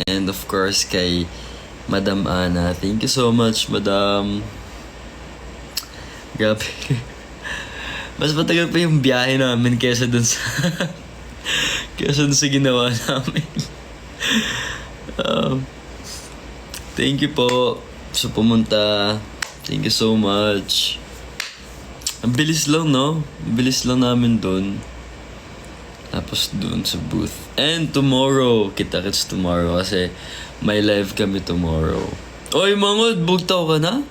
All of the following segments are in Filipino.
And of course, kay Madam Ana. Thank you so much, Madam. Grabe. Mas matagal pa yung biyahe namin kaysa dun sa... kaysa dun sa ginawa namin. Thank you po sa pumunta. Thank you so much. Ang bilis lang, no? Ang bilis lang namin dun. Tapos dun sa booth. And tomorrow, kita-kits tomorrow kasi may live kami tomorrow. Oy, Mangod, bugtaw ka na?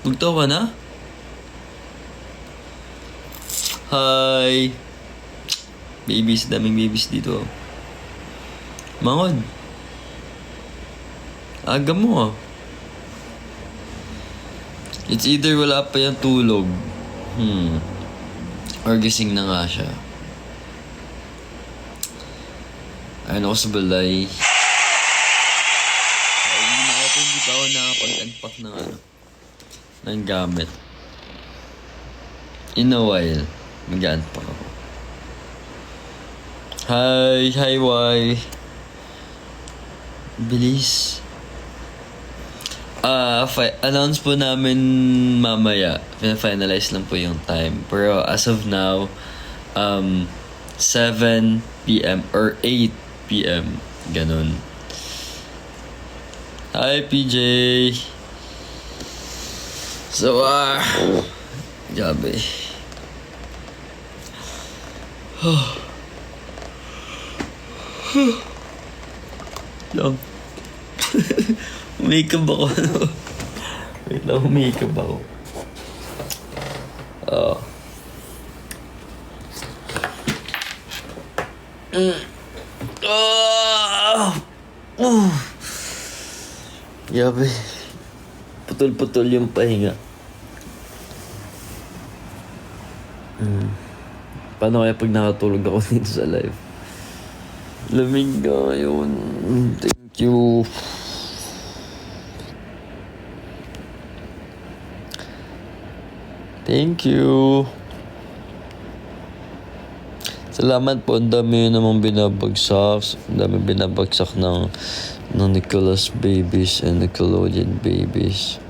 Bugtaw ka na? Hi! Babies, daming babies dito. Mangod. Aga mo ah. It's either wala pa yung tulog. Or gising na nga siya. Ayun ako sa balay. Hindi pa ako nakapag-unpack ng ng gamit. In a while, mag-unpack ako. Hi, Y. Bilis. Announce po namin mamaya. Finalize lang po yung time. Pero as of now, 7 p.m. or 8 p.m. Ganun. Hi, PJ. So, gabi. Lang. Makeup ako. Wait lang, makeup ako. Yabe. Putol-putol yung pahinga. Paano kaya pag nakatulog ako dito sa live? Lamig nga yun. Thank you. Thank you. Salamat po. Ang dami namang binabagsak. Ang dami binabagsak ng Nicholas babies and Nickelodeon babies.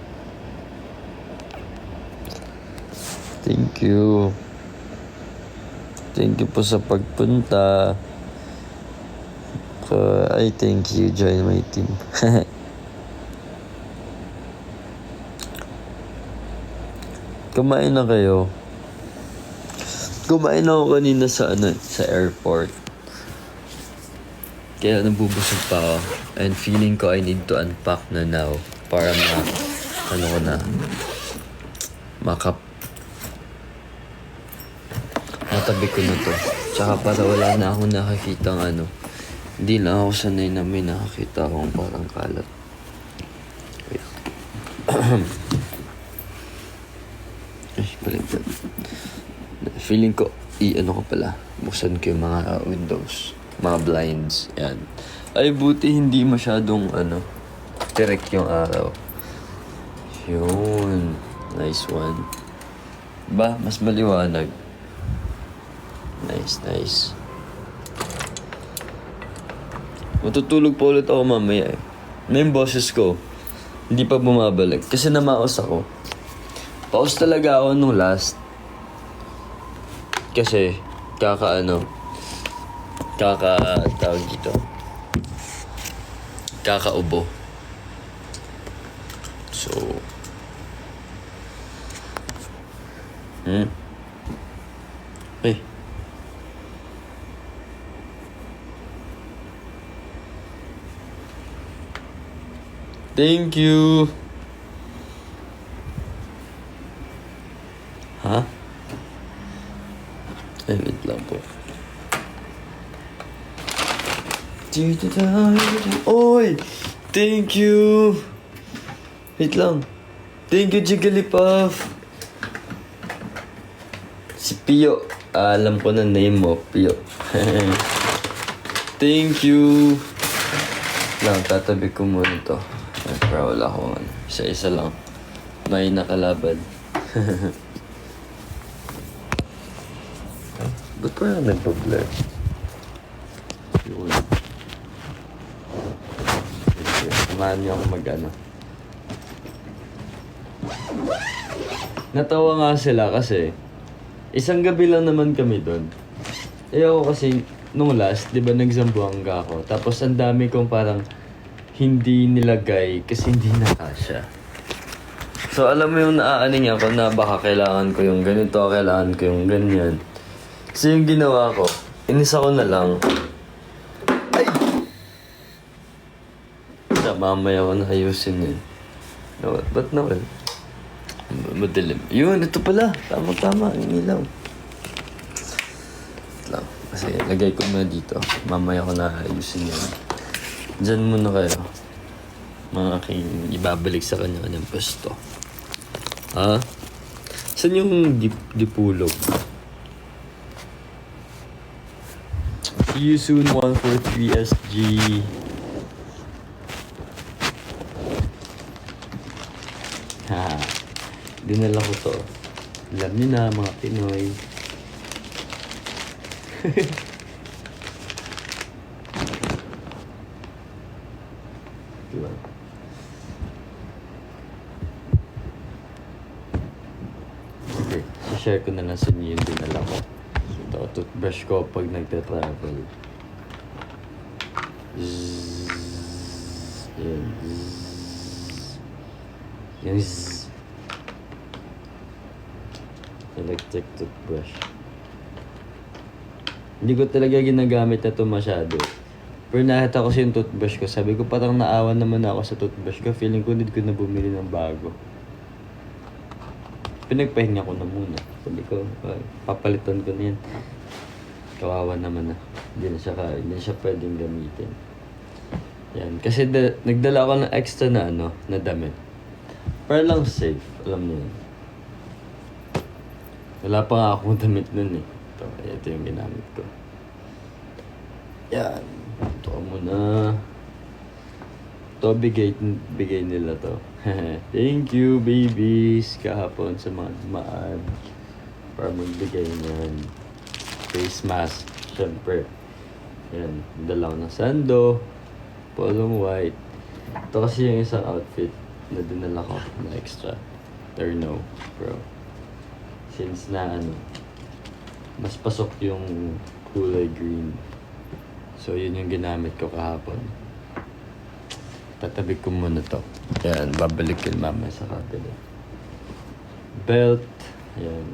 Thank you. Thank you po sa pagpunta. I thank you. Join my team. Kumain na kayo. Kumain ako kanina sa sa airport. Kaya nabubusog pa ako. And feeling ko I need to unpack na now para matabi ko na to. Tsaka para wala na akong nakakitang hindi na ako sanay na may nakakita akong parang kalat. Wait. Ay, baliktad. Feeling ko, ko pala. Buksan ko yung mga windows. Mga blinds. Yan. Ay, buti hindi masyadong, direct yung araw. Yun. Nice one. Ba, mas maliwanag. Nice, nice. Matutulog pa ulit ako mamaya eh. Na yung boses ko, hindi pa bumabalik. Kasi namaos ako. Paus talaga ako nung last. Kasi, tawag dito. Kakaubo. So, Ay. Thank you. Ha? Ay, wait lang po. Oy! Thank you! Wait lang. Thank you, Jigglypuff. Si Pio. Alam ko na name mo, Pio. Thank you. Lang, tatabi ko muna ito. Para wala akong isa-isa lang. May nakalaban. Ba't parang nagpa-blur? Yun. Sige, samahan niyo ako mag-ano. Natawa nga sila kasi isang gabi lang naman kami doon. Eh ako kasi nung last, di ba nagzambuanga ako. Tapos ang dami kong parang hindi nilagay kasi hindi nakasya. So alam mo yung naaaning ako na baka kailangan ko yung ganito, kailangan ko yung ganyan. So yung ginawa ko, inisa ko na lang. Ay! Mamaya ko na ayusin yun. No, ba't nawal? Madilim. Yun, ito pala. Tama-tama, ang ilaw. Wait lang. Kasi lagay ko na dito. Mamaya ko na ayusin yun. Diyan muna kayo. Mga aking ibabalik sa kanya-kanyang pwesto. Ha? Saan yung dipulog? See you soon, 143SG. Ha. Dinala ko to. Alam niyo na, mga Pinoy. Diba? Okay, share ko na lang sa inyo yung dinala ko. Ito, toothbrush ko pag nagta-travel. Yan. Yung electric toothbrush. Hindi ko talaga ginagamit na ito masyado. Pero nakita ko yung toothbrush ko. Sabi ko parang naawa naman ako sa toothbrush ko. Feeling ko need ko na bumili ng bago. Pinagpahinga ko na muna. Sabi ko, papalitan ko na yan. Kawawa naman na. Hindi na siya pwedeng gamitin. Yan. Kasi nagdala ako ng extra na na damit. Para lang safe. Alam niyo yun. Wala pa nga akong damit nun eh. Ito yung ginamit ko. Yan. Ito ka muna. Ito, bigay nila to. Thank you, babies. Kahapon sa mga dumaan. Para magbigay niyan. Face mask. Siyempre. Yan. Dala ko ng sando. Polong white. Ito kasi yung isang outfit na dinala ko na extra. Terno, bro. Since na mas pasok yung kulay green. So yun yung ginamit ko kahapon. Tatabi ko muna to. Yan, babalikin mamaya sa kabila. Belt. Yan.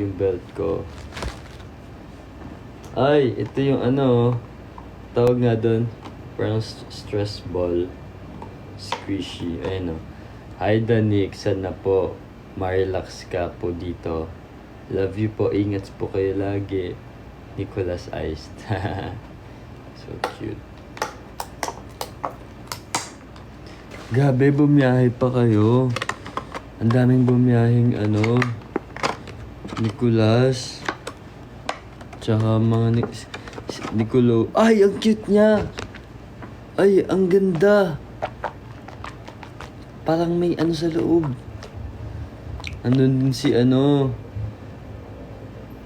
Yung belt ko. Ay, ito yung tawag nga doon. Parang stress ball. Squishy. Ayun o. Hi Danik, sana po ma-relax ka po dito. Love you po. Ingat po kayo lagi. Nicholas Iced. So cute. Gabi, bumiyahe pa kayo. Ang daming bumiyaheng Nicholas. Tsaka mga Nicolo. Ay, ang cute niya. Ay, ang ganda. Parang may sa loob. Din si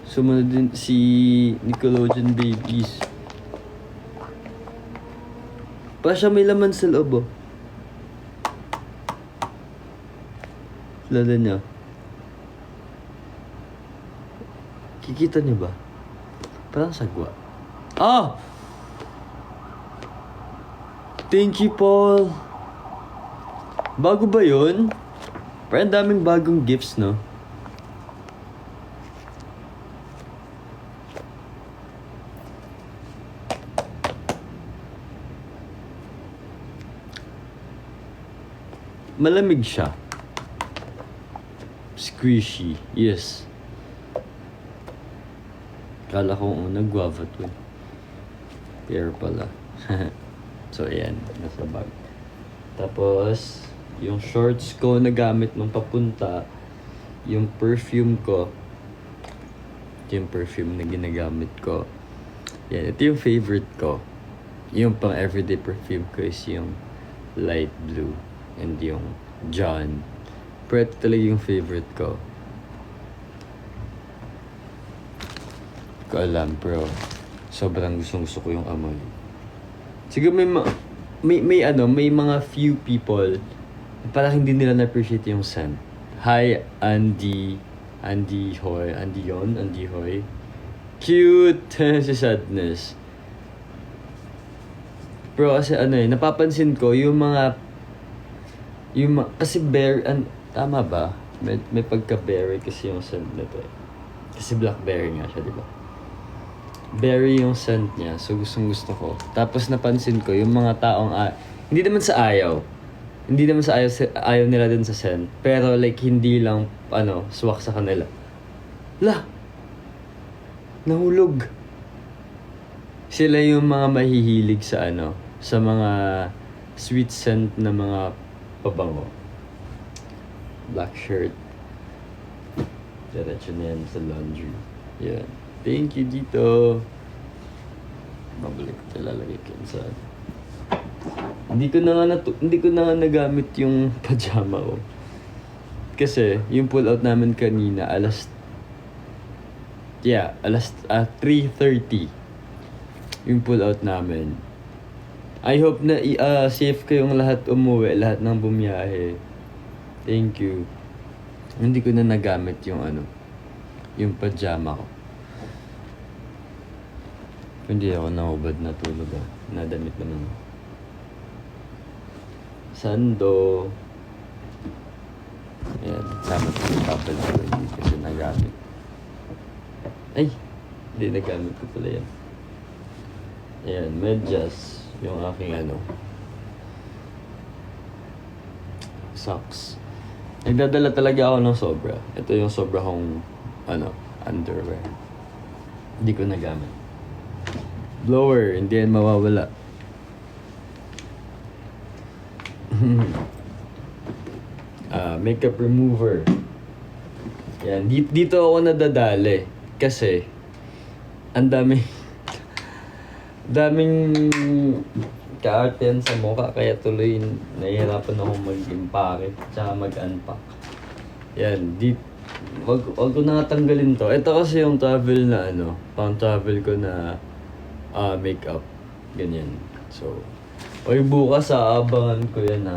sumunod din si Nickelodeon Babies. Pa siya may laman sa loob, oh. Lala niya. Kikita niyo ba? Parang sagwa. Ah! Thank you, Paul. Bago ba yun? Parang daming bagong gifts, no? Malamig siya. Squishy. Yes. Kala ko guava to. Pear pala. So, ayan. Nasa bag. Tapos, yung shorts ko na gamit nung papunta, yung perfume ko, ito yung perfume na ginagamit ko. Yan, ito yung favorite ko. Yung pang everyday perfume ko is yung light blue and yung John. Pero ito talaga yung favorite ko. Ko alam, bro. Sobrang gusto ko yung amoy. Siguro may mga few people parang hindi nila na-appreciate yung scent. Hi, Andy Hoy. Cute! Si Sadness. Bro, kasi napapansin ko kasi tama ba? May pagka-berry kasi yung scent nito eh. Kasi blackberry nga siya, di ba? Berry yung scent niya, so gustong gusto ko. Tapos napansin ko yung mga taong hindi naman sa ayaw nila din sa scent, pero like hindi lang swak sa kanila. Nahulog. Sila yung mga mahihilig sa sa mga sweet scent na mga pabango. Black shirt. Diretso na yan sa laundry. Yan. Thank you dito. Babalik ko lalagay ko sa hindi ko na nga nagamit yung pajama ko. Kasi yung pull out namin kanina alas 3:30 yung pull out namin. I hope na safe kayong lahat umuwi, lahat ng bumiyahe. Thank you. Hindi ko na nagamit yung pajama ko. Hindi ako nahubad na tulog Nadamit naman. Sando. Ayan, sama ko yung couple ko hindi kasi nagamit. Ay! Hindi nagamit ko pala yan. Ayan, medyas. Yung aking socks. Nagdadala talaga ako ng sobra. Ito yung sobra kong underwear. Hindi ko nagamit. Blower, hindi yan mawawala. Makeup remover. Yan, dito ako nadadali. Kasi, ang daming kaartehan sa mukha. Kaya tuloy, nahihirapan akong mag-impake tsaka mag-unpack. Yan, wag ko natanggalin to. Ito kasi yung travel na pang travel ko na makeup. Ganyan. So, bukas aabangan ko yan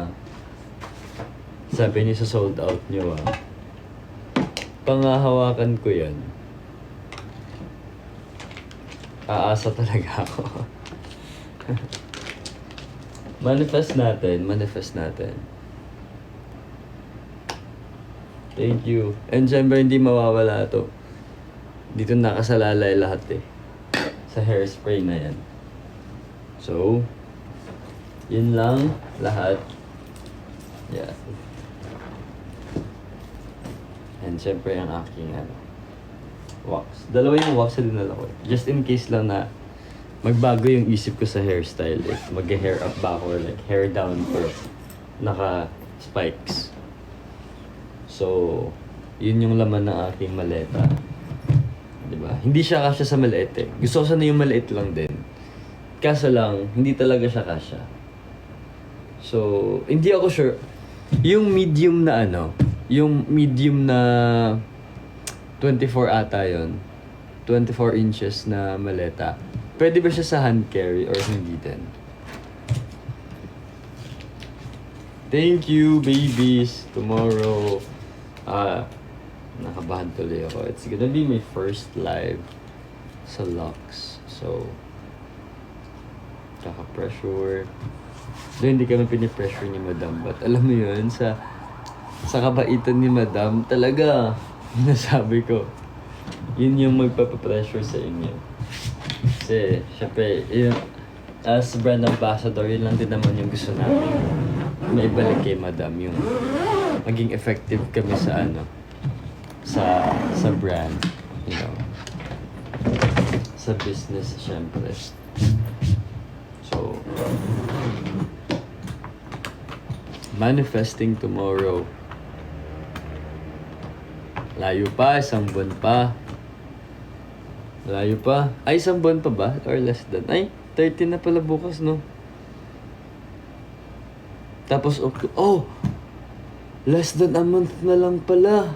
Sabi niyo sa sold out niyo Pangahawakan ko yan. Aasa talaga ako. Manifest natin. Thank you. And syempre hindi mawawala to. Dito nakasalalay lahat sa hairspray na yan. So, yun lang lahat. Yeah. And syempre ang aking wax. Dalawa yung wax na dinala ko. Just in case lang na magbago yung isip ko sa hairstyle. Mag-hair up ba ako or like hair down or naka-spikes. So, yun yung laman ng aking maleta. Diba? Hindi siya kasya sa maliit Gusto ko sana yung maliit lang din. Kaso lang, hindi talaga siya kasya. So, hindi ako sure. Yung medium na yung medium na 24 ata yun. 24 inches na maleta. Pwede ba siya sa hand carry or hindi din? Thank you, babies. Tomorrow, nakabahan tuloy ako. It's gonna be my first live sa Lux. So, kaka-pressure. Doon hindi kami pinipressure ni Madam. But alam mo yun, sa kabaitan ni Madam, talaga, nasabi ko, yun yung magpapapressure sa inyo. Kasi, syempre, as brand ambassador, yun lang din naman yung gusto namin. Maibalik kay Madam yung maging effective kami sa sa brand, sa business, syempre. So, manifesting tomorrow. Layo pa, isang buwan pa. Layo pa. Ay, isang buwan pa ba? Or less than? Ay, 13 na pala bukas, no? Tapos, less than a month na lang pala.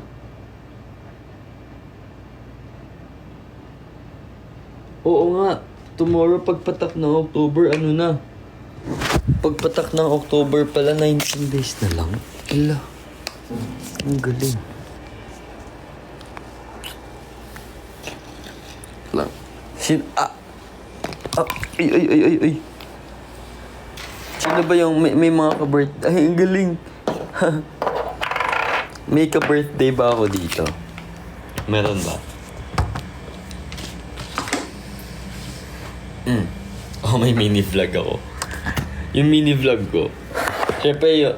Oo nga. tomorrow pagpatak ng October, ano na? Pagpatak ng October pala, 19 days na lang. Ala. Ang galing. Lang. Ay. Sino ba yung may mga ka-birthday? Ay, ang galing. May ka-birthday ba ako dito? Meron ba? Oh, may mini-vlog ako. Yung mini-vlog ko, syempre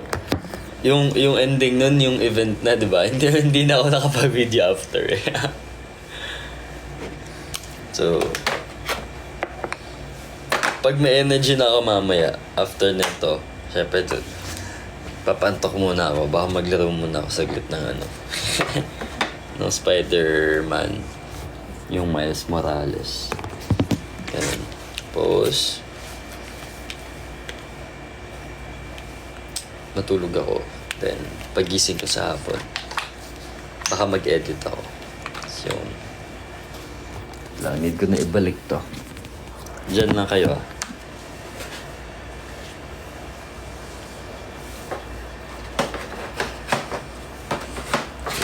yung ending nun, yung event na, di ba? Hindi na ako nakapag-video after eh. So, pag may energy na ako mamaya, after nito, syempre papantok muna ako. Baka maglaro muna ako saglit ng ng Spider-Man. Yung Miles Morales. Ganun. Tapos, matulog ako. Then, pagising ko sa hapon, baka mag-edit ako. So, need ko na ibalik to. Diyan lang kayo ah.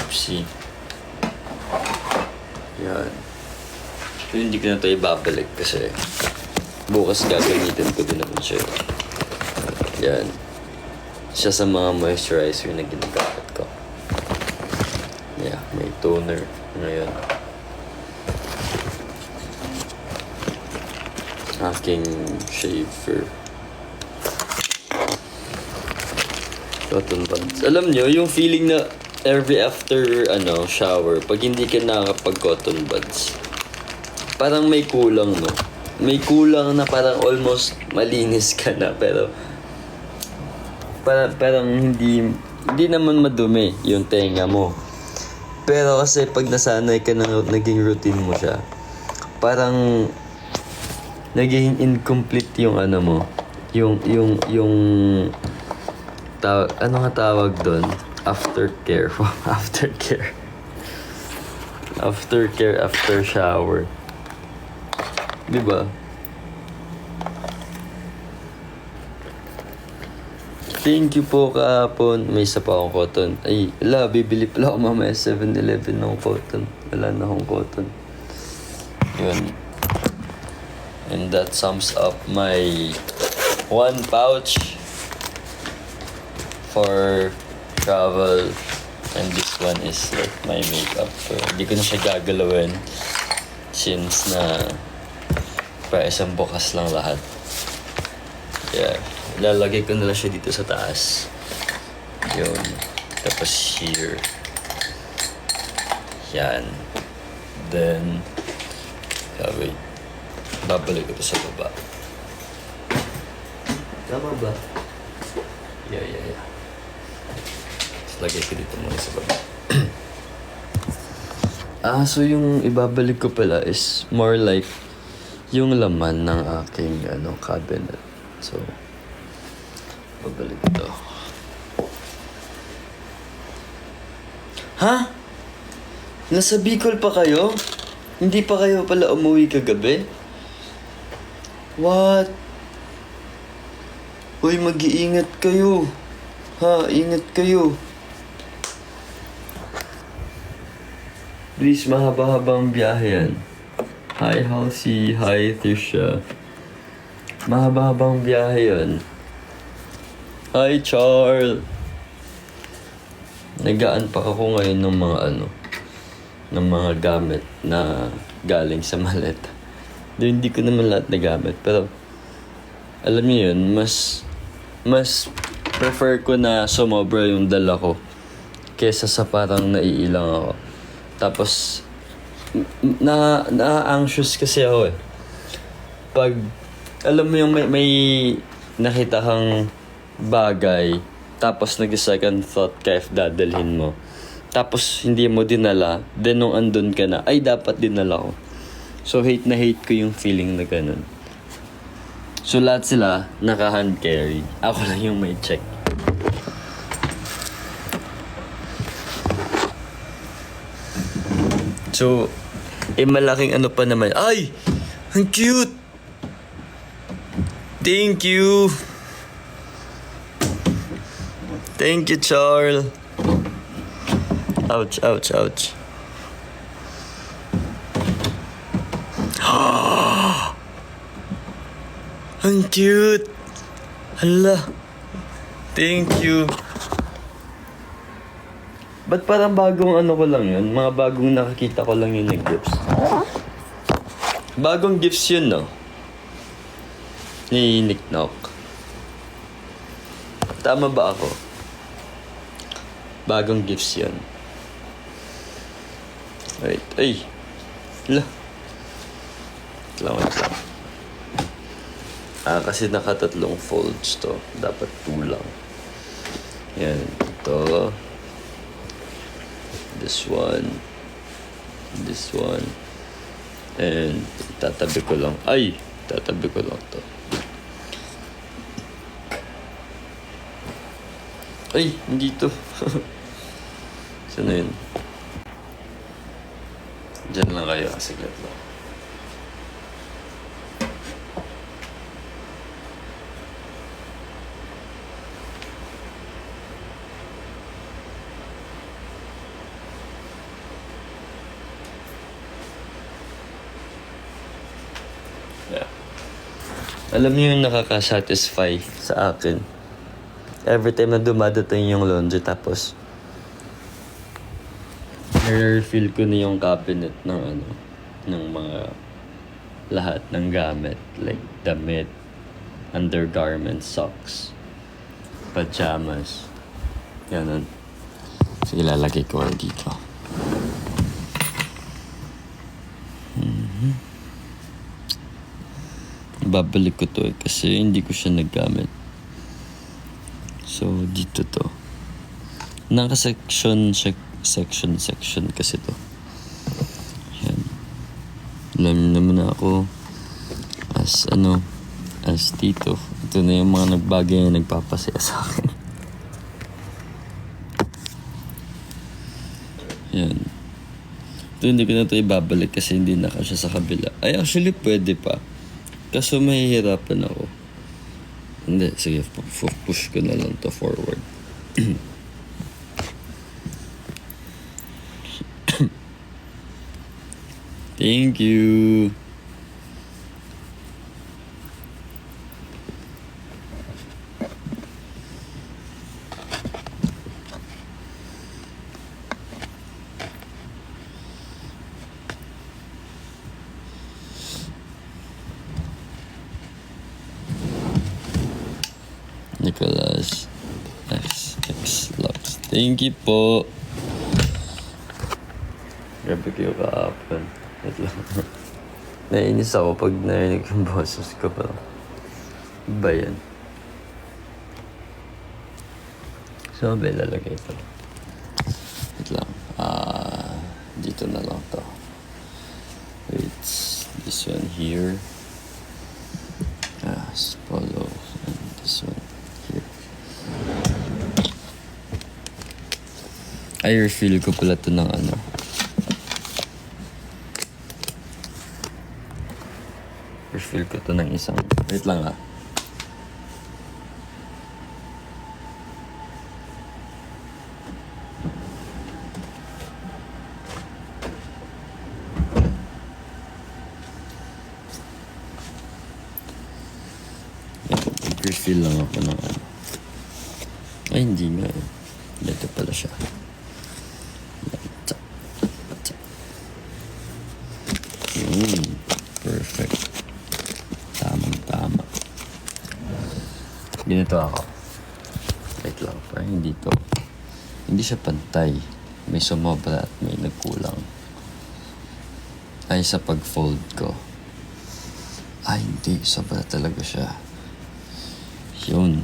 Oopsie. Yan. So, hindi ko na ito ibabalik kasi bukas gagamitin ko din naman siya. Yan. Siya sa mga moisturizer na ginagamit ko. Yeah, may toner ngayon. Aking shaver. Cotton buds. Alam nyo, yung feeling na every after shower, pag hindi ka nakakapag-cotton buds, parang may kulang, no? May kulang na parang almost malinis ka na, pero parang hindi naman madumi yung tenga mo. Pero kasi pag nasanay ka na naging routine mo siya, parang naging incomplete yung mo. Yung ano nga tawag doon? Aftercare. Aftercare. Aftercare after shower. Diba? Thank you po kahapon. May isa pa akong cotton. Ay, bibili pala ako mamaya 7-Eleven ng cotton. Wala na akong cotton. Yun. And that sums up my 1 pouch for travel. And this one is like my makeup. So, hindi ko na siya gagalawin since na pa isang bukas lang lahat. Yeah. Lalagay ko na lang siya dito sa taas. Yun. Tapos here. Yan. Then, wait. Babalik ko sa baba. Tama ba? Yeah. Tapos lagay ko dito muna sa baba. So yung ibabalik ko pala is more like yung laman ng aking cabinet. So, babalik ito. Ha? Nasa Bicol pa kayo? Hindi pa kayo pala umuwi kagabi? What? Uy, mag-iingat kayo. Ha, ingat kayo. Please, mahaba-habang biyahe yan. Hi, Halsey. Hi, Trisha. Mahaba-habang biyahe yan. Hi, Charles. Nag-unpack ako ngayon ng mga ng mga gamit na galing sa maleta. Hindi ko naman lahat na gamit, pero alam niyo yun, mas prefer ko na sumobra yung dala ko kesa sa parang naiilang ako. Tapos na-anxious kasi ako eh. Pag alam mo yung may nakita kang bagay, tapos nag-second thought ka if dadalhin mo, tapos hindi mo dinala, then nung andun ka na, ay dapat dinala ko. So hate ko yung feeling na ganun. So lahat sila naka-hand carry. Ako lang yung may check. So, malaking pa naman. Ay! Ang cute! Thank you. Thank you, Charles. Ouch, ouch, ouch. Ang cute. Hala. Thank you. Ba't parang bagong ano ko lang yun? Mga bagong nakakita ko lang yun yung gifts. Bagong gifts yun, no? Ni Nick Knock. Tama ba ako? Bagong gifts yun. Wait, ay. Hala. Wait lang. Kasi nakatatlong folds to. Dapat 2 lang. Yan. Ito. This one. This one. And tatabi ko lang. Ay! Tatabi ko lang to. Ay! Hindi to. Saan na yun? Diyan lang kayo. Saglit lang. Yeah. Alam niyo yung nakaka-satisfy sa akin. Every time na dumadating yung laundry tapos nare-refill ko na yung cabinet ng ano, ng mga lahat ng gamit. Like damit, undergarments, socks, pajamas. Ganun. So ilalagay ko dito. Babalik ko to kasi hindi ko siya naggamit. So, dito to. Naka-section kasi to. Yan. Alam niyo naman ako as tito. Ito na yung mga nagbagay na nagpapasaya sa akin. Yan. Ito hindi ko na ito ibabalik kasi hindi na kasya sa kabila. Ay, actually pwede pa. Kaso mahihirapan ako. Hindi, sige, push ko na lang to forward. Thank you. Nicholas X Lux. Thank you po. Grabe kayo kahapon. Wait lang. Nainis ako pag narinig yung boses ko pa. Ba yan? So, ba ilalagay ito? Wait lang. Dito na lang to. Wait. This one here. Follow. And this one. Ay, refill ko pala ito ng ano. Refill ko ito ng isang. Wait lang ah. Refill lang ako ng ano. Ay, hindi nga. Dito pala siya. Perfect. Tamang-tama. Ganito ako. Wait lang. Parang hindi to. Hindi siya pantay. May sumobra at may nagkulang. Ay, sa pag-fold ko. Ay, hindi. Sobra talaga siya. Yun.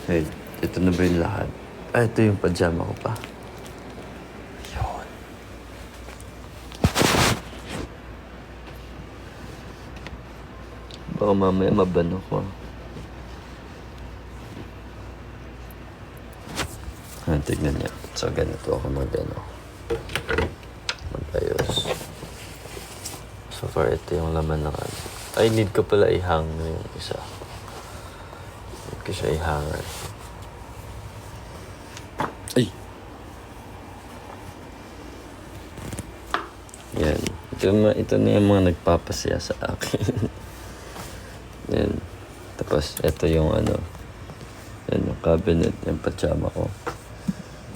Hey, ito na ba yung lahat? Ay, ito yung pajama ko pa. Yun. Baka mamaya mabano ko. Tignan niya. So, ganito ako mag-ayos. So far, ito yung laman ng ano. Ay, need ko pala i-hang yung isa. Need ko siya i-hanger. Ay! Yan. Ito na yung mga nagpapasaya sa akin. Yan. Tapos, ito yung ano. Yan yung cabinet, yung pajama ko.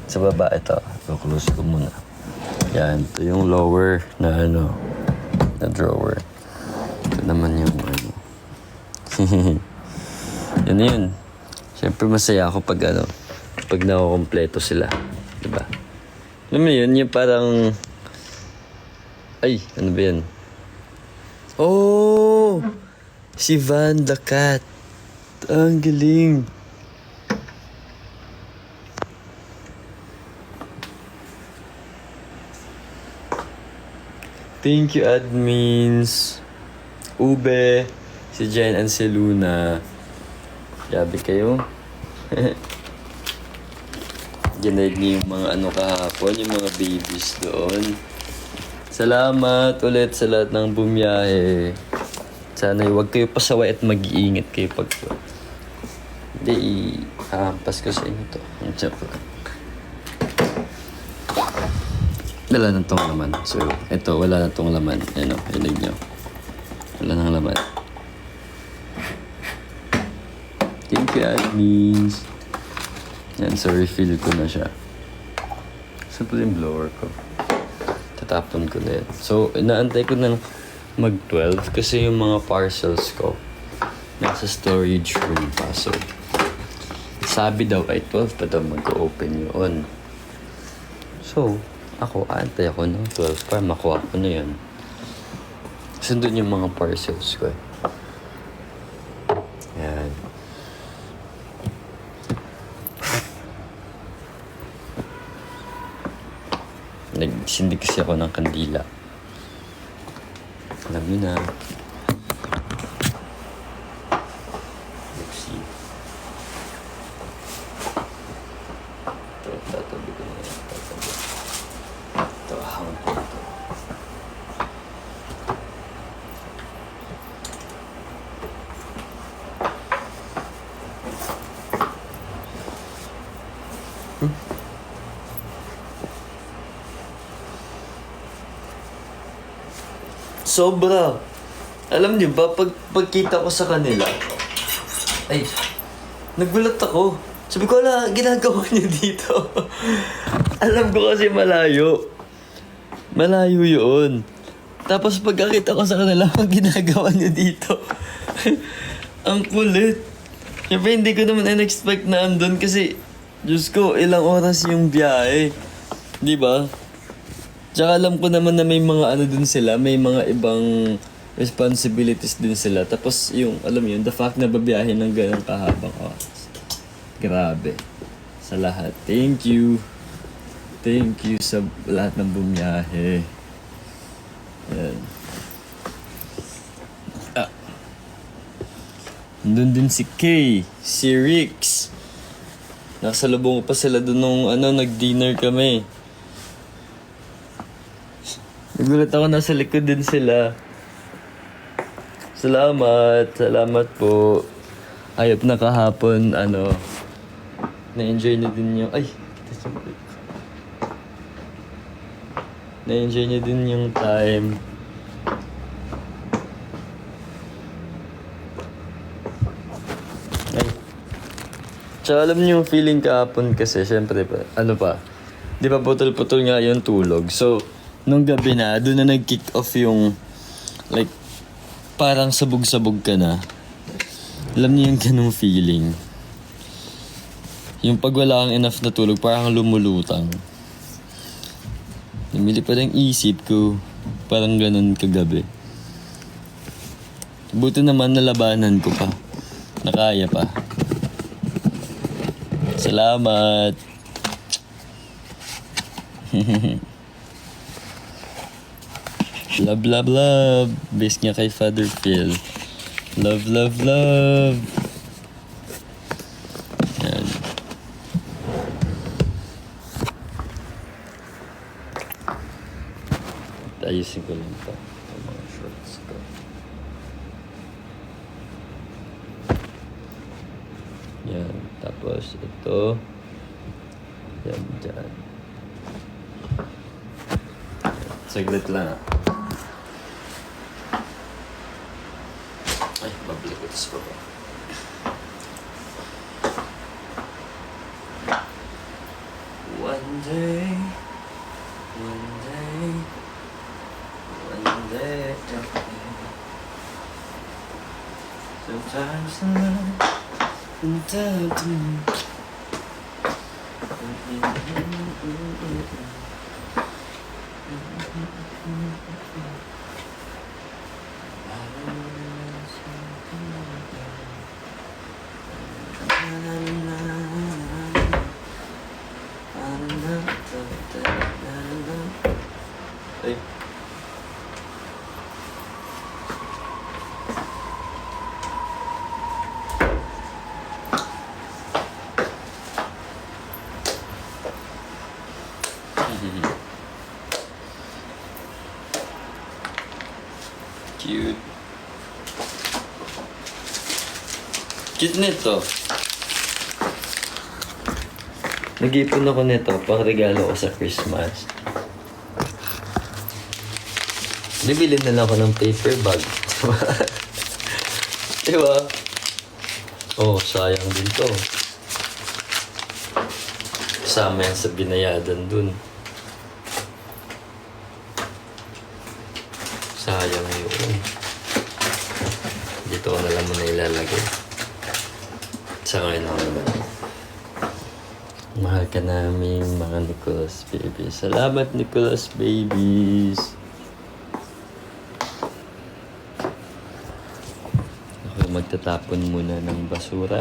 Sa baba, ito. Close ko muna. Yan. Ito yung lower na ano. Na drawer. Ito naman yung ano. Yun. Siyempre masaya ako pag ano. Pag nakukompleto sila. Diba? Alam mo yun, yung parang... Ay, ano ba yan? Oh! Si Van the Cat. Ang galing. Thank you, admins. Ube, si Jen and si Luna. Grabe kayo. Ginaid niyo yung mga ano kahapon, yung mga babies doon. Salamat ulit sa lahat ng bumiyahe. Sana huwag kayo pasaway at mag-iingat kayo pag... Hindi, ihampas ko sa inyo to. Ang joke lang. Wala na tong laman. So, eto, wala na tong laman. Ano, hilig nyo. Wala nang laman. Thank you, admins. Yan, so refill ko na siya. Saan po yung blower ko? Tatapon ko na yan. So, inaantay ko na mag-12 kasi yung mga parcels ko nasa storage room pa. So, sabi daw ay 12 pa daw mag-open yun. So, ako, aantay ako ng 12 para makuha ko na yun. Kasi doon yung mga parcels ko. Yan. Nagsindi kasi ako ng kandila. Alam niyo na. Let's see. Ito, tatabi ko na yan. Tatabi. Ito, hang ko ito. Sobra. Alam niyo ba, pagkita ko sa kanila, ay, nagulat ako. Sabi ko, ala, ginagawa niyo dito. Alam ko kasi malayo. Malayo yun. Tapos pagkakita ko sa kanila, ang ginagawa niyo dito. Ang kulit. Siyempre, hindi ko naman in-expect na andun kasi, Diyos ko, ilang oras yung biyahe. Di ba? Tsaka alam ko naman na may mga ano din sila, may mga ibang responsibilities din sila. Tapos yung, alam mo yun, the fact na babiyahin ng ganang kahabang oras. Grabe. Sa lahat. Thank you. Thank you sa lahat ng bumiyahe. Yan. Nandun din si Kay, si Rix. Nakasalubong pa sila doon nung nag-dinner kami. Nagulat ako, nasa likod din sila. Salamat po. Ayop na kahapon, na-enjoy na din yung... Ay! Na-enjoy niyo din yung time. Ay. Tsaka alam niyo yung feeling kahapon kasi, syempre pa, di ba putol-putol nga yung tulog. So, nung gabi na, doon na nag-kick off yung, like, parang sabog-sabog ka na. Alam niyo yung ganung feeling. Yung pag wala kang enough na tulog, parang lumulutang. Namili pa rin isip ko, parang ganun kagabi. Buti naman nalabanan ko pa. Nakaya pa. Salamat. Love, love, love. Base niya kay Father Phil. Love, love, love. Yan. Ayusin ko lang ito. Ang mga shorts ko. Yan. Tapos ito. Yan, dyan. Saglit lang ah. Ay, babalik ko ito sa baba. One day, one day, one day, sometimes I love and tell to me. Ay. Cute. Cute nito. Nag-ipon ako nito pang regalo ko sa Christmas. Bibili na lang ako ng paper bag. Diba? Oh, sayang din to. Kasama yan sa binayadan dun. Sayang yun. Dito ko na lang muna ilalagay. Sa ngayon ako naman. Mahal ka namin mga Nicholas babies. Salamat Nicholas babies. Ako magtatapon muna ng basura.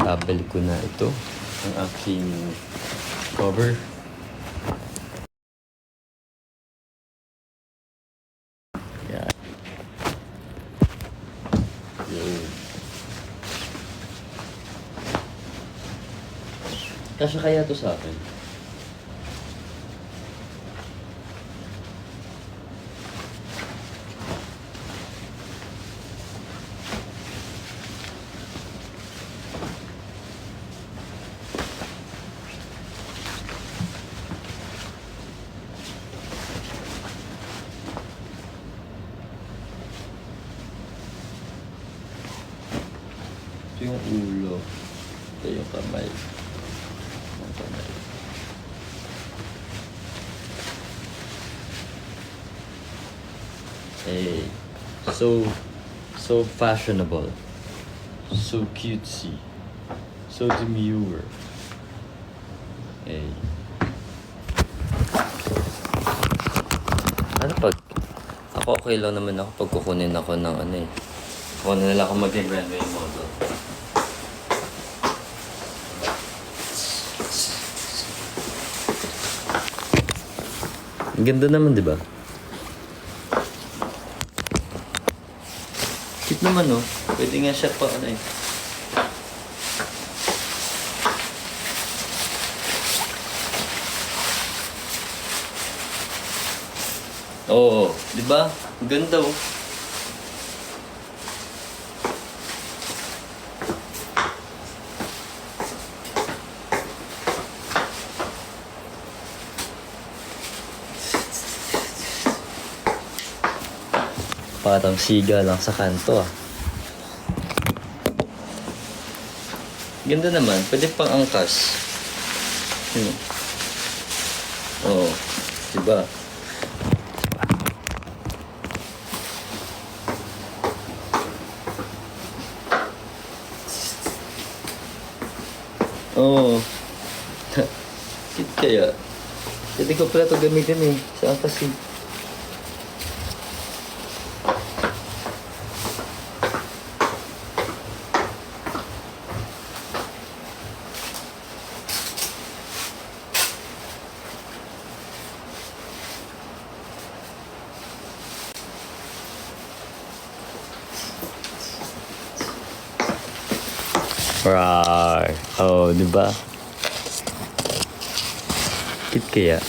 Babalik ko na ito. Ang aking cover. Yeah. Yun. Kasya kaya to sa akin? Ito yung ulo. Ito yung kamay. Yung kamay. Hey. So fashionable. So cutesy. So demure. Hey. Ano pag... Ako okay lang naman ako pag kukunin ako ng ano eh. Kukunin nila ako maging runway model. Ang ganda naman, di ba? Cute naman, no? Pwede nga siya pa, ano eh. Oo, di ba? Ang ganda, oh. Parang siga lang sa kanto, ah. Ganda naman. Pwede pang angkas. Oo. Diba? Oo. Cute kaya. Pwede ko pala ito gamitin eh. Sa angkas eh. Rawr. Oh, di ba? Cute kaya.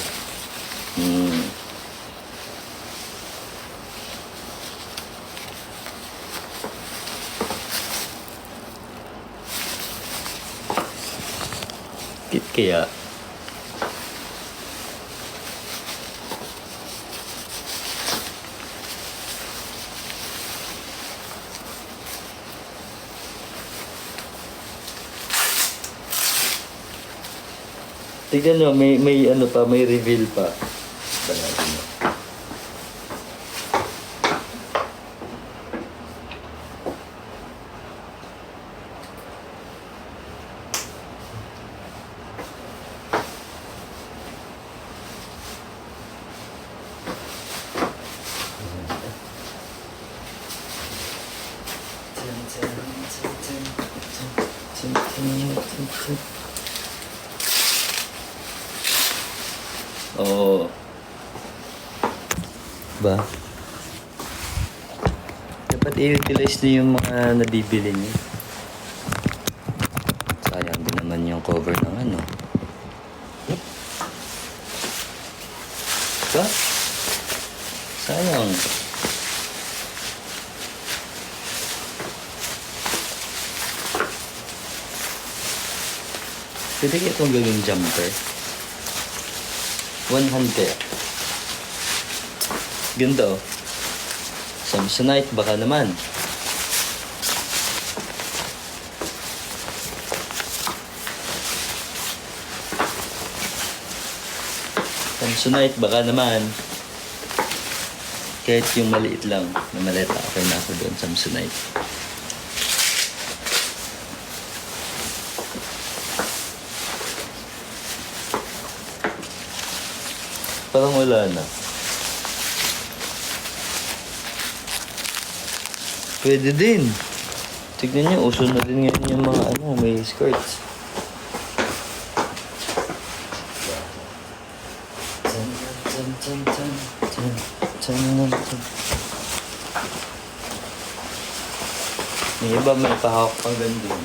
Kit kaya? Tignan nyo, may ano pa, may reveal pa. Banatan mo. Oo. Ba? Dapat i-utilize niyo yung mga nabibili niyo. Sayang din naman yung cover ng ano. Ba? Sayang. Pwede kaya itong gawing jumper? One hand kaya. Ganda oh. Samsonite baka naman. Samsonite baka naman. Kahit yung maliit lang na maleta, okay na ako doon, Samsonite. Parang wala na. Pwede din. Tignan nyo, uso na din ngayon yung mga ano, may skirts. May iba may pahawak pang gandun.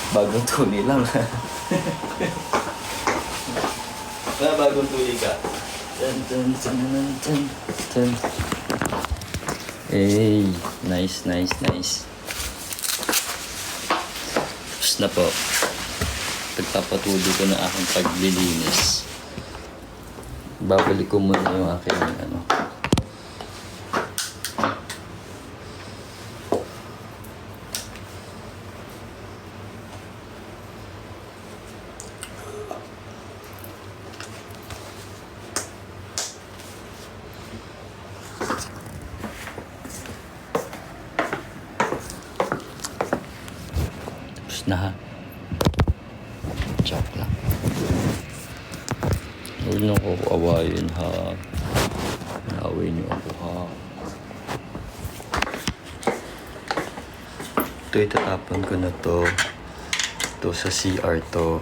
Bagong tuli lang. Bagong tuli ka. Hey, nice. Tapos na po. Pagpapatuloy ko na aking paglilinis. Babalik ko muna yung aking ano. Tapos na ha. Joke lang. Huwag niyo ako awayin ha. Naaway niyo ako ha. Ito itatapon ko na to. Ito sa CR to.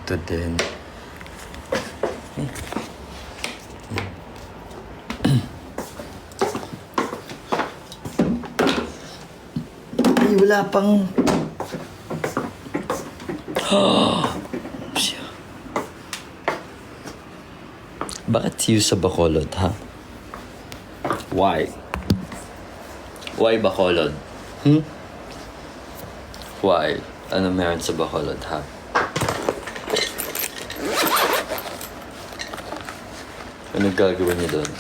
Ito din. Ay, wala pang... Bakit siyo sa Bacolod, ha? Why? Why Bacolod? Why? Ano meron sa Bacolod, ha? Ano gagawin niyo doon?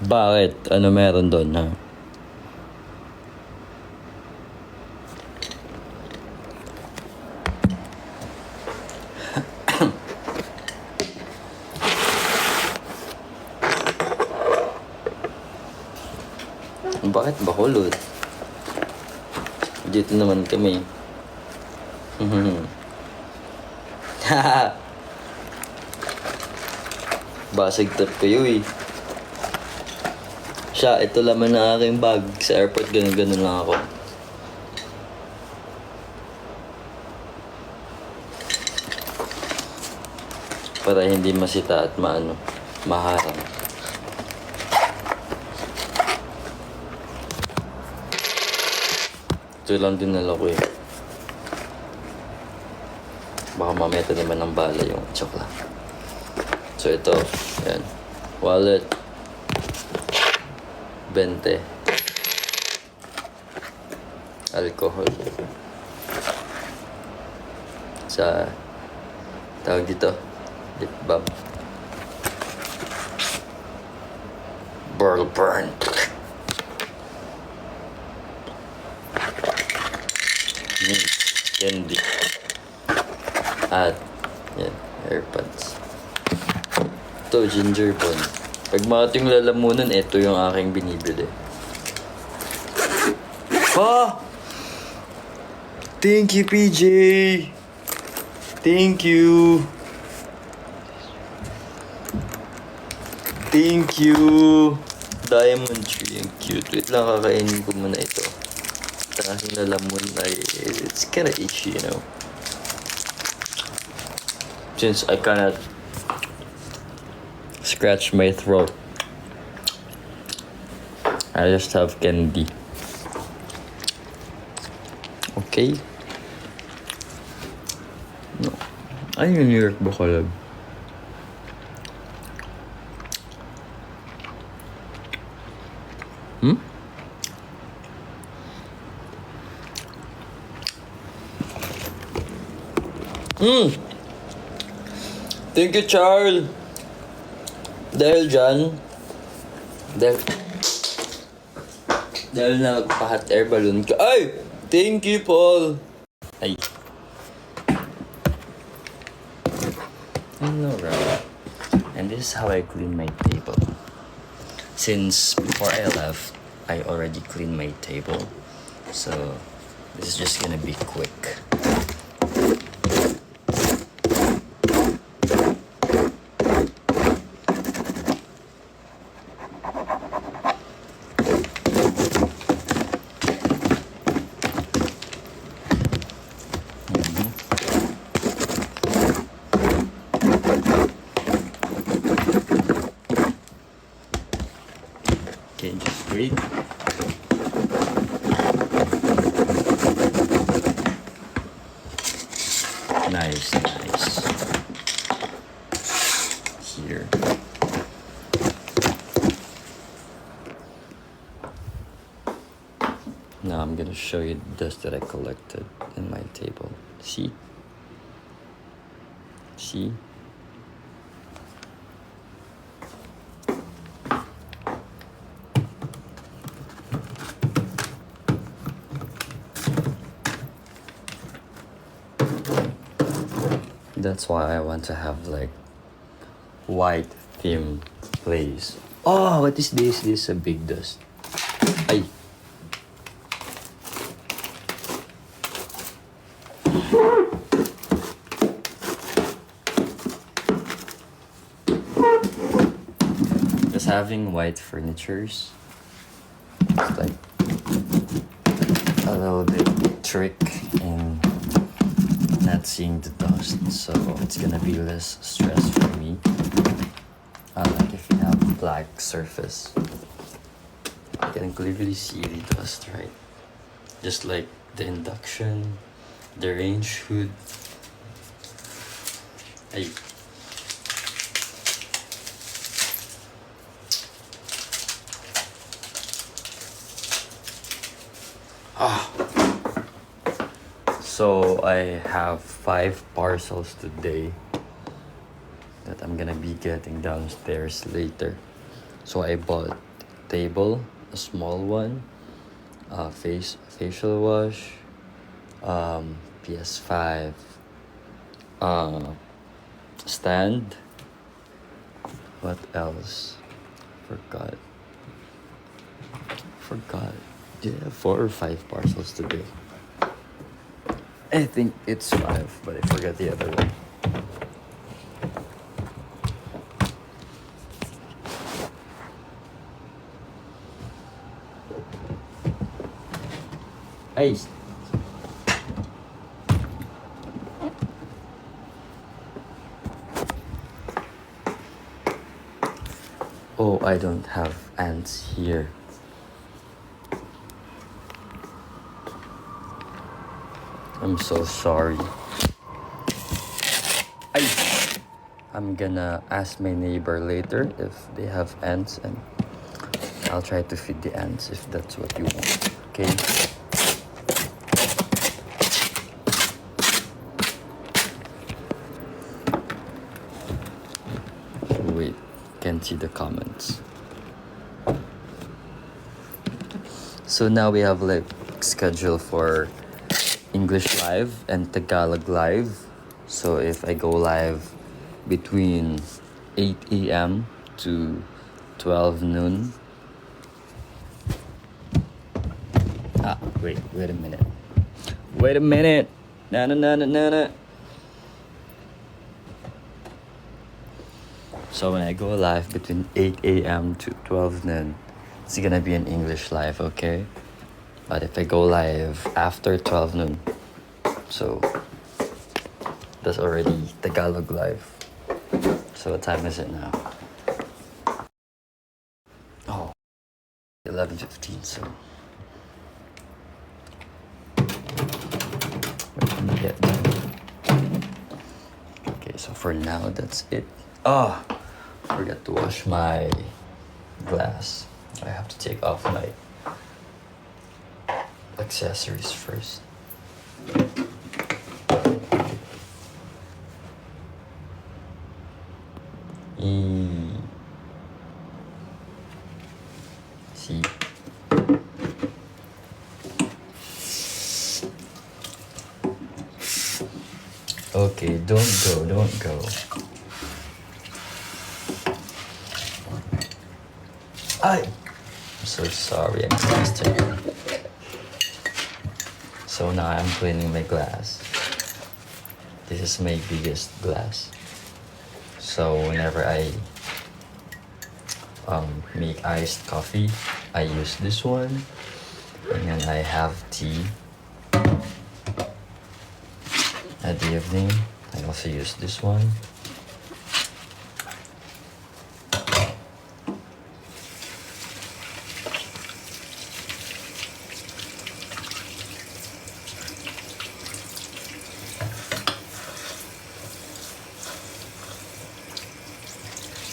Bakit? Ano meron doon, ha? Bakit Bacolod? Dito naman kami. Basig trip kayo eh. Siya, ito laman ng aking bag. Sa airport, ganun-ganun lang ako. Para hindi masita at maharang. Ito lang dinala ko eh. Baka mamaya naman ng bala yung tsokla. So ito, yan. Wallet. 20. Alcohol. Sa, tawag dito, lip balm. Burn. Candy. At, yan, AirPods. Ito, ginger bone. Pag mating lalamunan, ito yung aking binibili. Thank you, PJ! Thank you! Thank you! Diamond tree, ang cute. Wait lang, kakainin ko muna ito. Aking lalamon ay, it's kinda itchy, you know. Since I cannot scratch my throat, I just have candy. Okay? No. Ay, yung New York Bacolod. Thank you, Charles. Dahil dyan, dahil nagpa-hot air balloon ka. Ay! Thank you, Paul. Ay. Hello, Rob. And this is how I clean my table. Since before I left, I already cleaned my table. So, this is just gonna be quick. Okay, just wait. Nice. Here. Now I'm gonna show you the dust that I collected in my table. See? That's why I want to have like white theme place. Oh, what is this? This is a big dust. Ay. Just having white furnitures, it's like a little bit trick in not seeing the dust, so it's gonna be less stress for me. Like if you have a black surface, you can clearly see the dust, right? Just like the induction, the range hood. Ay. So I have 5 parcels today that I'm gonna be getting downstairs later. So I bought a table, a small one, facial wash, PS5, stand. What else? Forgot. Yeah, 4 or 5 parcels today. I think it's 5, but I forgot the other one. Hey. Oh, I don't have ants here. I'm so sorry. I'm gonna ask my neighbor later if they have ants, and I'll try to feed the ants if that's what you want. Okay? Wait, can't see the comments. So now we have like schedule for English live and Tagalog live. So if I go live between 8 a.m. to 12 noon. Wait a minute. Wait a minute. Na na na na na na. So when I go live between 8 a.m. to 12 noon, it's gonna be an English live, okay? But if I go live after 12 noon, so that's already Tagalog live. So what time is it now? Oh, 11:15, so yeah. Okay, so for now, that's it. Forgot to wash my glass. I have to take off my accessories first. See. Okay, don't go. I'm so sorry, I'm exhausted. So now I'm cleaning my glass. This is my biggest glass. So whenever I make iced coffee, I use this one. And then I have tea at the evening. I also use this one.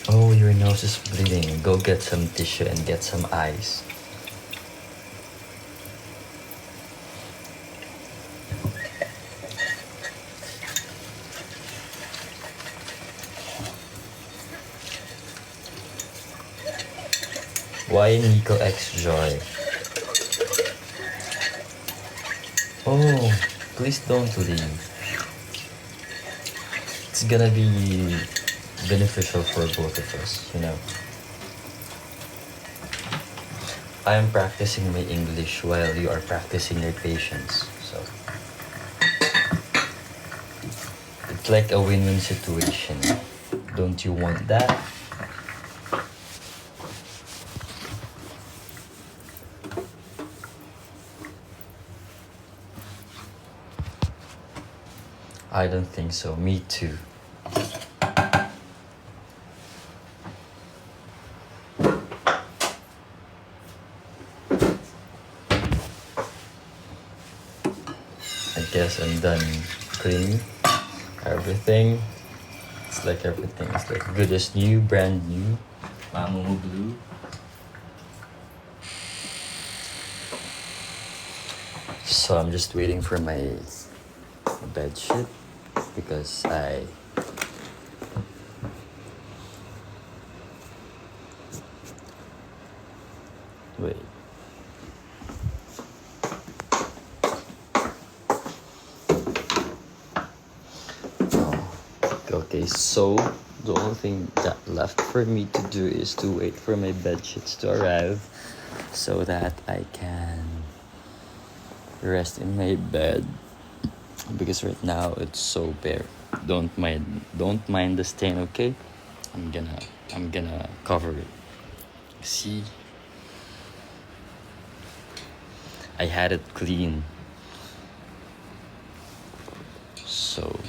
Oh, your nose is bleeding. Go get some tissue and get some ice. Why Nico X Joy? Oh, please don't leave. It's gonna be beneficial for both of us, you know. I am practicing my English while you are practicing your patience, so it's like a win-win situation. Don't you want that? I don't think so. Me too. I guess I'm done cleaning everything. It's like everything is like good as new, brand new. Mamamoo blue. So I'm just waiting for my bed sheet because wait. Okay, so the only thing that left for me to do is to wait for my bed sheets to arrive so that I can rest in my bed because right now it's so bare. Don't mind the stain, okay? I'm gonna cover it. See? I had it clean. So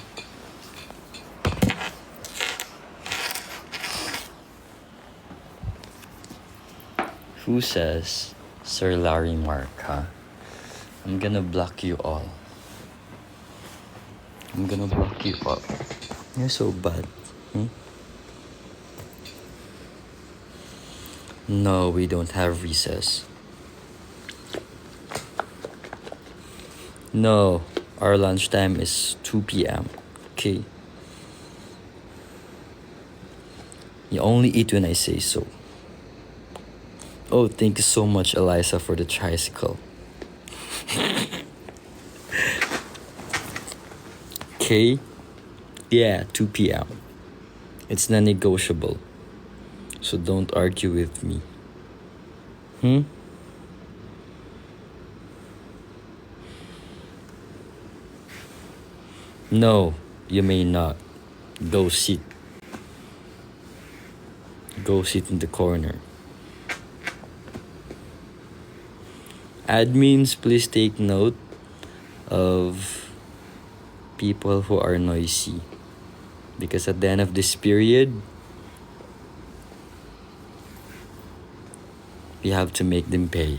who says Sir Larry Mark, huh? I'm gonna block you all. I'm gonna block you all. You're so bad. No, we don't have recess. No, our lunchtime is 2 p.m. Okay. You only eat when I say so. Oh, thank you so much, Eliza, for the tricycle. Okay? Yeah, 2 p.m. It's non-negotiable. So don't argue with me. No, you may not. Go sit. Go sit in the corner. Admins, please take note of people who are noisy. Because at the end of this period, we have to make them pay.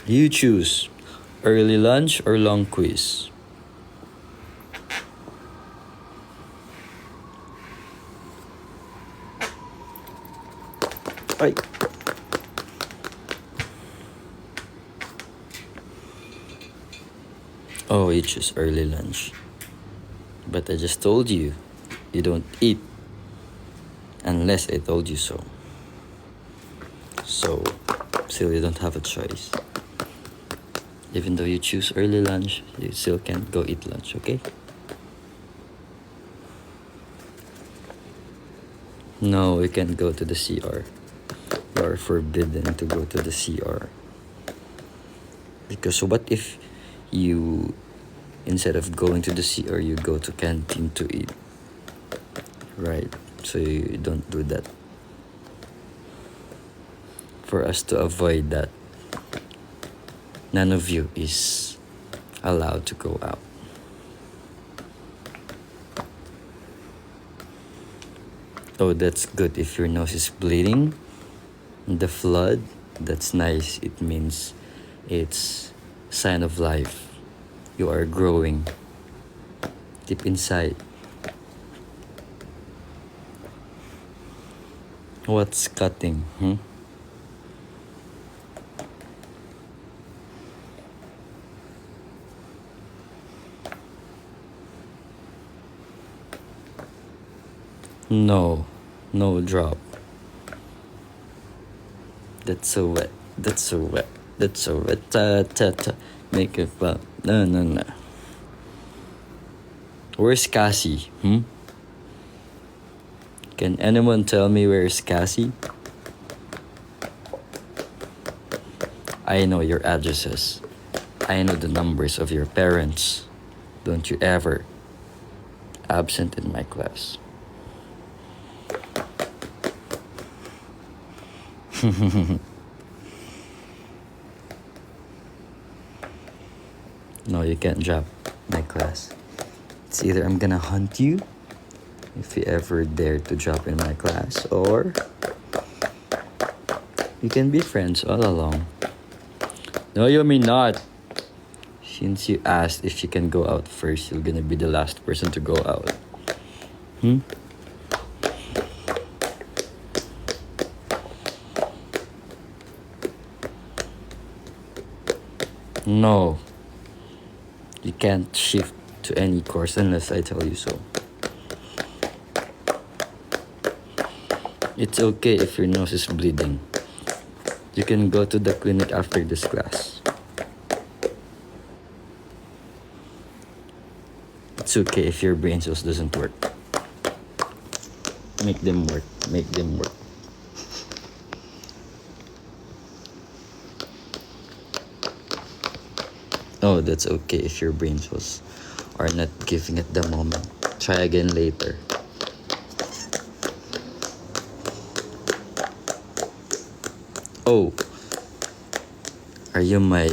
You choose early lunch or long quiz. Ay. Oh, you choose early lunch. But I just told you, you don't eat unless I told you so. So, still you don't have a choice. Even though you choose early lunch, you still can't go eat lunch, okay? No, we can't go to the CR. You are forbidden to go to the CR. Because what if you, instead of going to the CR, you go to canteen to eat? Right, so you don't do that. For us to avoid that, none of you is allowed to go out. Oh, that's good. If your nose is bleeding, the flood, that's nice. It means it's sign of life. You are growing deep inside. What's cutting? No, no drop. That's so wet. That's so wet. That's so wet. Make it well. No. Where's Cassie? Can anyone tell me where's Cassie? I know your addresses. I know the numbers of your parents. Don't you ever absent in my class. No, you can't drop my class. It's either I'm gonna hunt you if you ever dare to drop in my class, or you can be friends all along. No, you may not. Since you asked if you can go out first, you're gonna be the last person to go out. No. You can't shift to any course unless I tell you so. It's okay if your nose is bleeding. You can go to the clinic after this class. It's okay if your brain cells doesn't work. Make them work. Make them work. Oh, that's okay if your brain cells are not giving at the moment. Try again later. Oh, are you my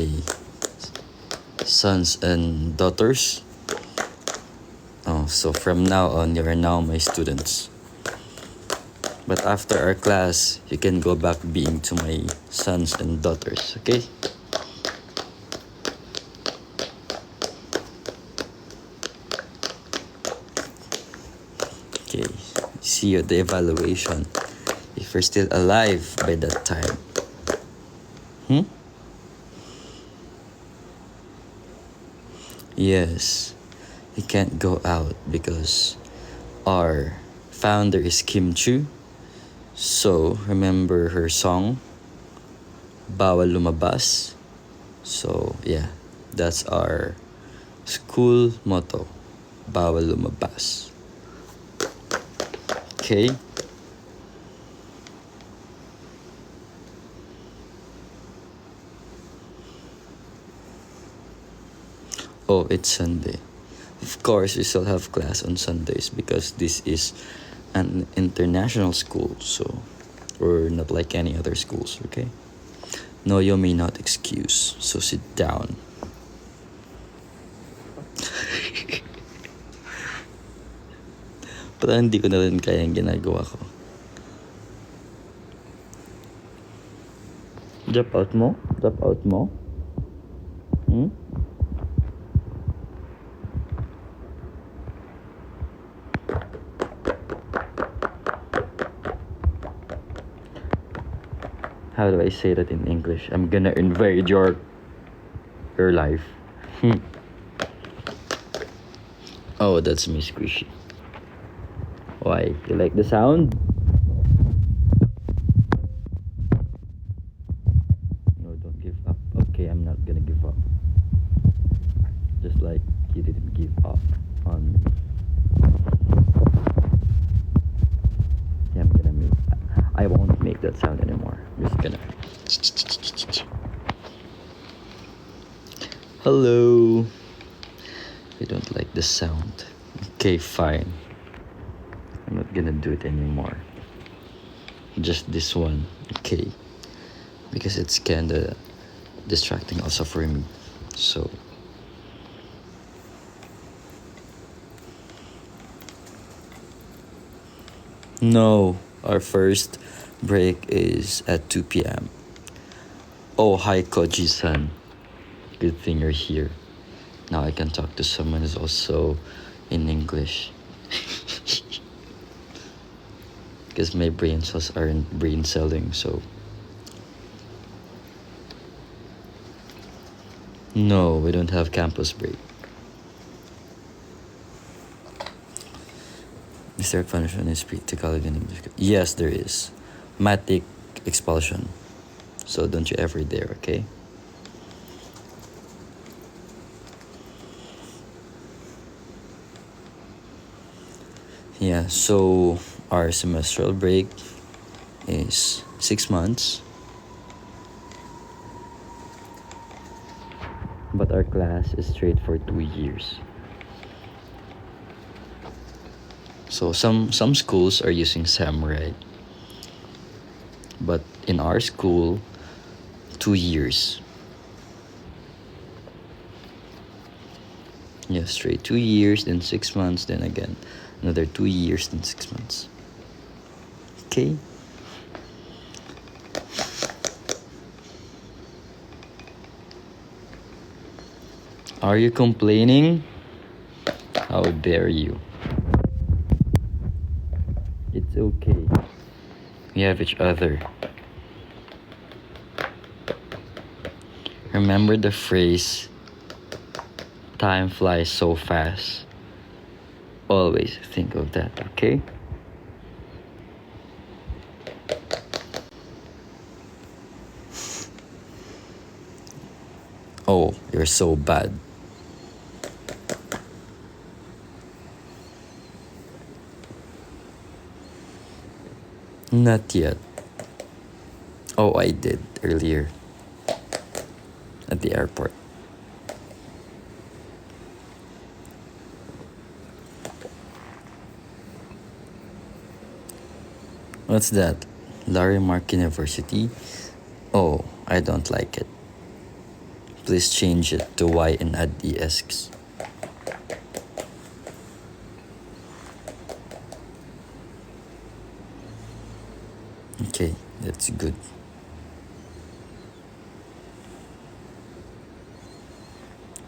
sons and daughters? Oh, so from now on, you are now my students. But after our class, you can go back being to my sons and daughters, okay? see you at the evaluation. If you're still alive by that time. Yes, he can't go out because our founder is Kim Chu. So, remember her song, Bawal Lumabas? So, yeah, that's our school motto, Bawal Lumabas. Okay? Oh, it's Sunday. Of course, we still have class on Sundays because this is an international school, so we're not like any other schools, okay? No, you may not excuse, so sit down. Parang hindi ko na rin kaya yung ginagawa ko. Drop out mo? Drop out mo? How do I say that in English? I'm gonna invade your life. Oh, that's me squishy. Why? You like the sound? No, don't give up. Okay, I'm not gonna give up. Just like you didn't give up on me. Yeah, I won't make that sound anymore. I'm just gonna. Hello. I don't like the sound. Okay, fine. I'm not gonna do it anymore. Just this one, okay? Because it's kinda distracting also for me. So. No, our first break is at 2 p.m. Oh, hi, Koji-san. Good thing you're here. Now I can talk to someone who's also in English. Because my brain cells aren't brain selling, so. No, we don't have campus break. Is there a punishment is practical in English? Yes, there is. Matic expulsion. So don't you ever dare, okay? Yeah, so our semestral break is 6 months. But our class is straight for 2 years. So some schools are using Samurai. But in our school, 2 years. Yeah, straight 2 years, then 6 months, then again another 2 years, then 6 months. Okay? Are you complaining? How dare you? It's okay. We have each other. Remember the phrase, time flies so fast. Always think of that, okay? Oh, you're so bad. Not yet. Oh, I did earlier. At the airport. What's that? Larry Mark University? Oh, I don't like it. Please change it to Y and add ESs. Okay, that's good.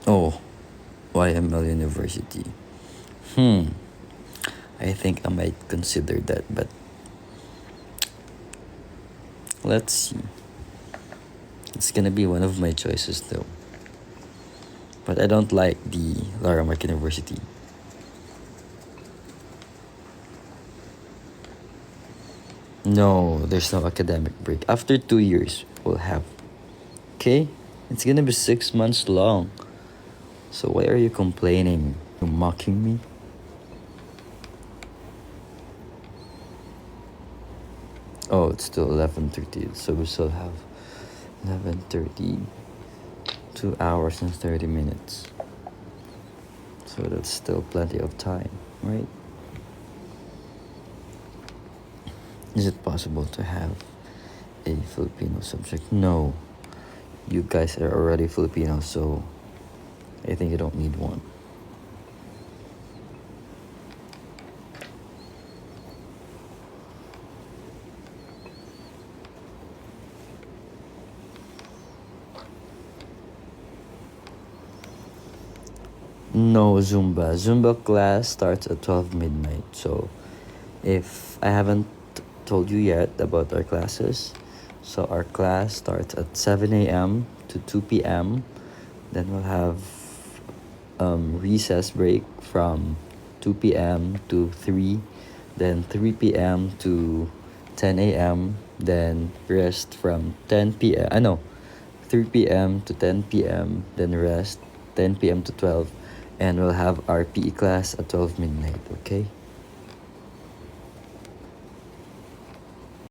Oh, YML University. I I think I might consider that, but let's see. It's gonna be one of my choices though. But I don't like the Laramar University. No, there's no academic break. After 2 years, we'll have. Okay? It's gonna be 6 months long. So why are you complaining? You mocking me? Oh, it's still 11:30. So we still have 11:30. 2 hours and 30 minutes. So that's still plenty of time, right? Is it possible to have a Filipino subject? No. You guys are already Filipino, so I think you don't need one. No Zumba. Zumba class starts at 12 midnight. So if I haven't told you yet about our classes, so our class starts at 7 a.m. to 2 p.m. Then we'll have recess break from 2 p.m. to 3, then 3 p.m. to 10 a.m. Then rest from 10 p.m. 3 p.m. to 10 p.m. Then rest 10 p.m. to 12, and we'll have our PE class at 12 midnight. Okay.